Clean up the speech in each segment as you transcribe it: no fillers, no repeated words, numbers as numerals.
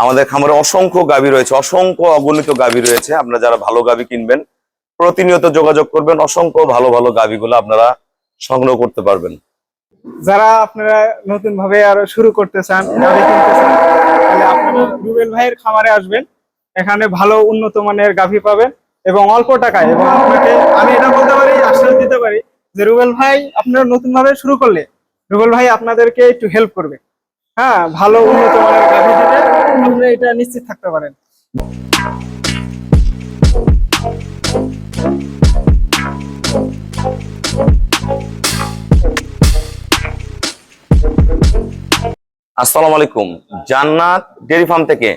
আমাদের খামারে অসংখ্য গাভী রয়েছে, অসংখ্য অগণিত গাভী রয়েছে। আপনারা যারা ভালো গাভী কিনবেন প্রতিনিয়ত যোগাযোগ করবেন, অসংখ্য ভালো ভালো গাভীগুলো আপনারা সংগ্রহ করতে পারবেন। যারা আপনারা নতুন ভাবে আরো শুরু করতে চান, গাভী কিনতে চান, তাহলে আপনারা রুবেল ভাইয়ের খামারে আসবেন। এখানে ভালো উন্নত মানের গাভী পাবেন এবং অল্প টাকায়। এবং আপনাকে আমি এটা বলতে পারি, আশ্বাস দিতে পারি যে রুবেল ভাই আপনারা নতুন ভাবে শুরু করলে রুবেল ভাই আপনাদেরকে একটু হেল্প করবে। হ্যাঁ, ভালো উন্নত মানের গাভী দিবে, আপনারা এটা নিশ্চিত থাকতে পারেন। আসসালামু আলাইকুম। জান্নাত ডেয়ারি ফার্ম থেকে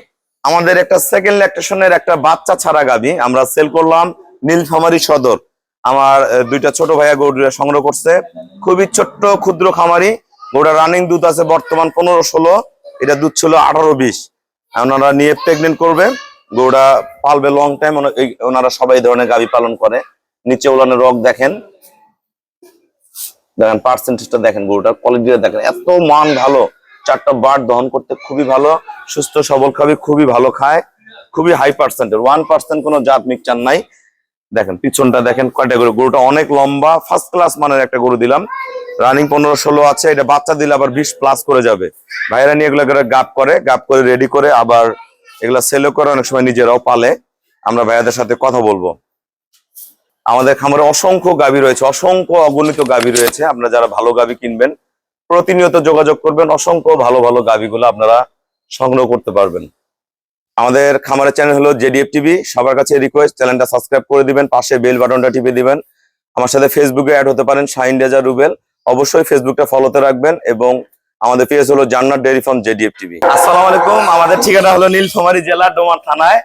আমাদের একটা সেকেন্ড ল্যাকটেশনের একটা বাচ্চা ছাড়া গাভী আমরা সেল করলাম নীলফামারী সদর। আমার দুইটা ছোট ভাইয়া গরুটা সংগ্রহ করছে, খুবই ছোট্ট ক্ষুদ্র খামারি। গরুটা রানিং দুধ আছে বর্তমান 15-16, এটা দুধ ছিল 18-20। ওনারা নিয়ে প্রেগনেন্ট করবে, গরুটা পালবে লং টাইম। ওনারা সবাই এই ধরনের গাভী পালন করে। নিচে ওলানের রগ দেখেন, পার্সেন্টেজটা দেখেন, গরুটার কোয়ালিটি দেখেন, এত মান ভালো। 4টা বার্ড দহন করতে খুবই ভালো, সুস্থ সবল খাবি, খুবই ভালো খায়, খুবই হাই পার্সেন্টের, 1% কোনো জাত মিক্সচার নাই। দেখেন পিছনটা দেখেন, কয়টা গরু, গরুটা অনেক লম্বা, ফার্স্ট ক্লাস মানের একটা গরু দিলাম। রানিং 15-16 আছে, এটা বাচ্চা দিলে আবার 20+ করে যাবে। ভাইরা নিয়ে এগুলো গাপ করে রেডি করে আবার এগুলা সেলও করে, অনেক সময় নিজেরাও পালে। আমরা ভাইয়াদের সাথে কথা বলবো। আমাদের খামারে অসংখ্য গাভী রয়েছে, অসংখ্য অগণিত গাভী রয়েছে। আপনারা যারা ভালো গাভী কিনবেন প্রতিনিয়ত যোগাযোগ করবেন, অসংখ্য ভালো ভালো গাভীগুলো আপনারা সংগ্রহ করতে পারবেন। আমাদের খামারের চ্যানেল হলো জেডিএফ টিভি। সবার কাছে রিকোয়েস্ট, চ্যানেলটা সাবস্ক্রাইব করে দিবেন, পাশে বেল বাটনটা টিপে দিবেন। আমার সাথে ফেসবুকে অ্যাড হতে পারেন, শাহিন রেজা রুবেল। অবশ্যই ফেসবুকটা ফলোতে রাখবেন এবং আমাদের পেজ হলো জান্নাত ডেয়ারি ফার্ম জেডিএফ টিভি। আসসালামু আলাইকুম। আমাদের ঠিকানা হলো নীলফামারী জেলা, ডোমার থানায়।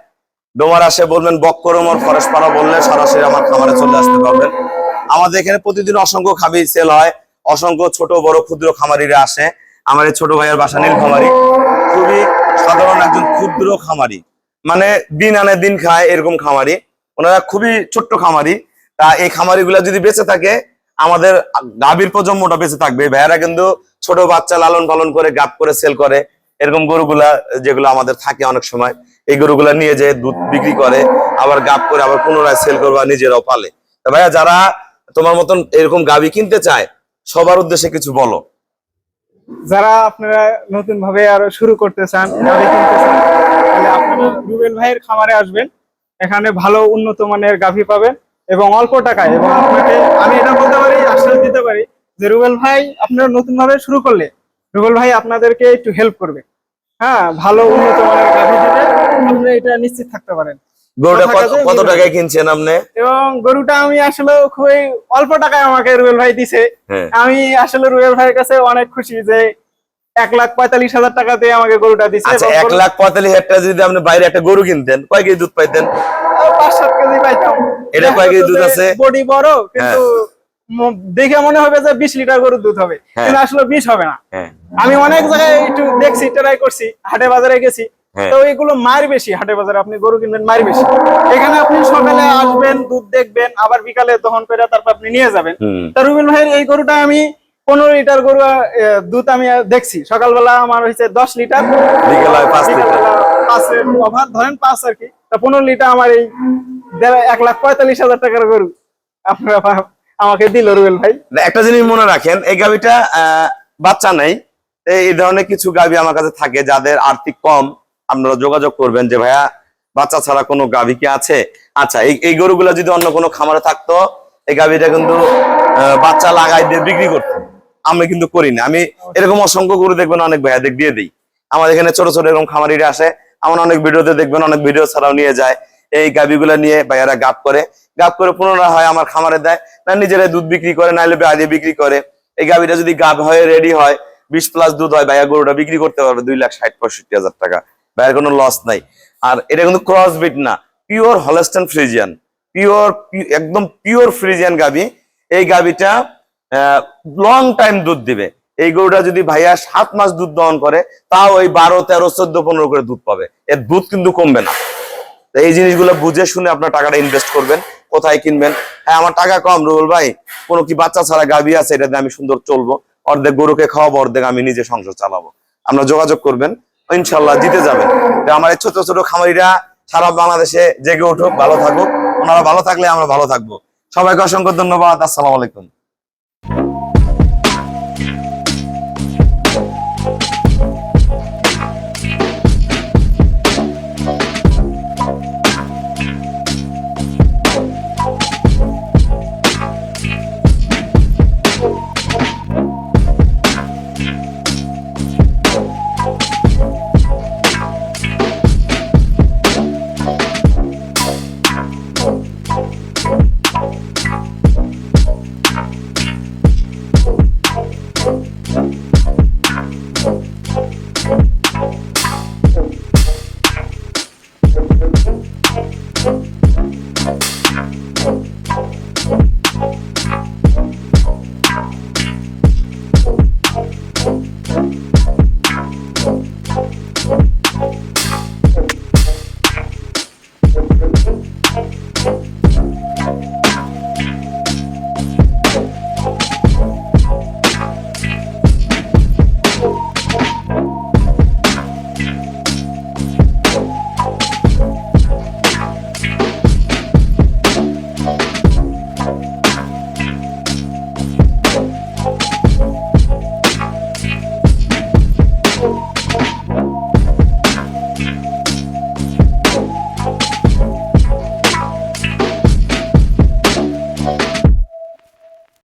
ডোমার আসে বলবেন বক্করমর ফরেস্ট পাড়া বললে সরাসরি আমার খামারে চলে আসতে পারবেন। আমাদের এখানে প্রতিদিন অসংখ্য গাভী সেল হয়, অসংখ্য ছোট বড় ক্ষুদ্র খামারিরা আসে। আমার এই ছোট ভাইয়ের বাসা নীলফামারী, খুবই সাধারণ একজন ক্ষুদ্র খামারি, মানে দিন আনে দিন খায় এরকম খামারি। ওনারা খুবই ছোট্ট খামারি। তা এই খামারিগুলা যদি বেঁচে থাকে, আমাদের গাভীর প্রজন্মটা বেঁচে থাকবে। ভাইয়ারা কিন্তু ছোট বাচ্চা লালন পালন করে গাব করে সেল করে। এরকম গরুগুলা যেগুলো আমাদের থাকে অনেক সময়, এই গরুগুলা নিয়ে যে দুধ বিক্রি করে, আবার গাব করে আবার পুনরায় সেল করবা, নিজেরাও পালে। তা ভাইয়া, যারা তোমার মতন এরকম গাভী কিনতে চায় সবার উদ্দেশ্যে কিছু বলো। যারা আপনারা নতুন ভাবে আরো শুরু করতে চান, গাভী কিনতে চান, তাহলে আপনারা রুবেল ভাইয়ের খামারে আসবেন। এখানে ভালো উন্নত মানের গাভী পাবেন এবং অল্প টাকায়। এবং আপনাকে আমি এটা বলতে পারি, আশ্বাস দিতে পারি যে রুবেল ভাই আপনারা নতুন ভাবে শুরু করলে রুবেল ভাই আপনাদেরকে একটু হেল্প করবে। হ্যাঁ, ভালো উন্নত মানের গাভী দিবে, আপনারা এটা নিশ্চিত থাকতে পারেন। গরুটা কত টাকায় কিনছেন আপনি? এবং গরুটা আমি আসলে খুবই অল্প টাকায় আমাকে রুবেল ভাই দিছে। আমি আসলে রুবেল ভাইয়ের কাছে অনেক খুশি যে 1,45,000 টাকা দিয়ে আমাকে গরুটা দিছে। আচ্ছা, 1,45,000 টাকা যদি আপনি বাইরে একটা গরু কিনতেন, কয় কেজি দুধ পাইতেন? 5-7 কেজি পাইতাম। এটা কয় কেজি দুধ আছে? বডি বড়, কিন্তু দেখে মনে হবে যে 20 লিটার গরুর দুধ হবে, কিন্তু আসলে 20 হবে না। আমি অনেক জায়গায় একটু দেখছি, ট্রাই করছি, হাটে বাজারে গেছি, তো এগুলো মায়ের বেশি। হাটে বাজারে আপনি গরু কিনবেন মায়ের বেশি, এখানে আপনি সকালে আসবেন, দুধ দেখবেন, আবার বিকালে দহন করে তারপর আপনি নিয়ে যাবেন। তা রুবেল ভাইয়ের এই গরুটা আমি 15 লিটার গরু দুধ আমি দেখছি। সকালবেলা আমার হয়েছে 10 লিটার, বিকালে 5 লিটার, 5-এর ওভার ধরেন 5 আর কি। তা 15 লিটার আমার এই 1,45,000 টাকার গরু আপনারা আমাকে দিল রুবেল ভাই। একটা জিনিস মনে রাখেন, এই গাভীটা বাচ্চা নেই। এই ধরনের কিছু গাভী আমার কাছে থাকে যাদের আর্থিক কম, আপনারা যোগাযোগ করবেন যে ভাইয়া বাচ্চা ছাড়া কোনো গাভী কি আছে। আচ্ছা, এই গরুগুলা যদি অন্য কোনো খামারে থাকতো, এই গাভীটা কিন্তু বাচ্চা লাগাই দিয়ে বিক্রি করতো। আমি কিন্তু করি না। আমি এরকম অসংখ্য গরু দেখবেন অনেক ভাইয়াদের দিয়ে দিই। আমার এখানে ছোট ছোট এরকম খামারিরা আসে, আমার অনেক ভিডিওতে দেখবেন, অনেক ভিডিও ছাড়াও নিয়ে যায়। এই গাভীগুলা নিয়ে ভাইয়ারা গাব করে পুনরায় হয় আমার খামারে দেয়, না নিজেরাই দুধ বিক্রি করে, নাইলে বাইরে বিক্রি করে। এই গাভীটা যদি গাব হয়ে রেডি হয়, 20+ দুধ হয়, ভাইয়া গরুটা বিক্রি করতে পারবে 2,60,65,000 টাকা। ভাইয়ের কোনো লস নাই। আর এটা কিন্তু ক্রস বিট না, পিওর হলস্টাইন ফ্রিজিয়ান, একদম পিওর ফ্রিজিয়ান গাভী। এই গাভীটা লং টাইম দুধ দিবে। এই গরুটা যদি ভাইয়া 7 মাস দুধ দহন করে, তাও ওই 12, 13, 14, 15 করে দুধ পাবে। এর দুধ কিন্তু কমবে না। এই জিনিসগুলো বুঝে শুনে আপনার টাকাটা ইনভেস্ট করবেন, কোথায় কিনবেন। হ্যাঁ, আমার টাকা কম রুবেল ভাই, কোনো কি বাচ্চা ছাড়া গাভী আছে, এটা দিয়ে আমি সুন্দর চলবো, অর্ধেক গরুকে খাওয়াবো, অর্ধেক আমি নিজে সংসার চালাবো। আপনারা যোগাযোগ করবেন। ইনশাল্লাহ জিতে যাবেন। তো আমার এই ছোট ছোট খামারিরা সারা বাংলাদেশে জেগে উঠুক, ভালো থাকুক। ওনারা ভালো থাকলে আমরা ভালো থাকবো। সবাইকে অসংখ্য ধন্যবাদ। আসসালামু আলাইকুম।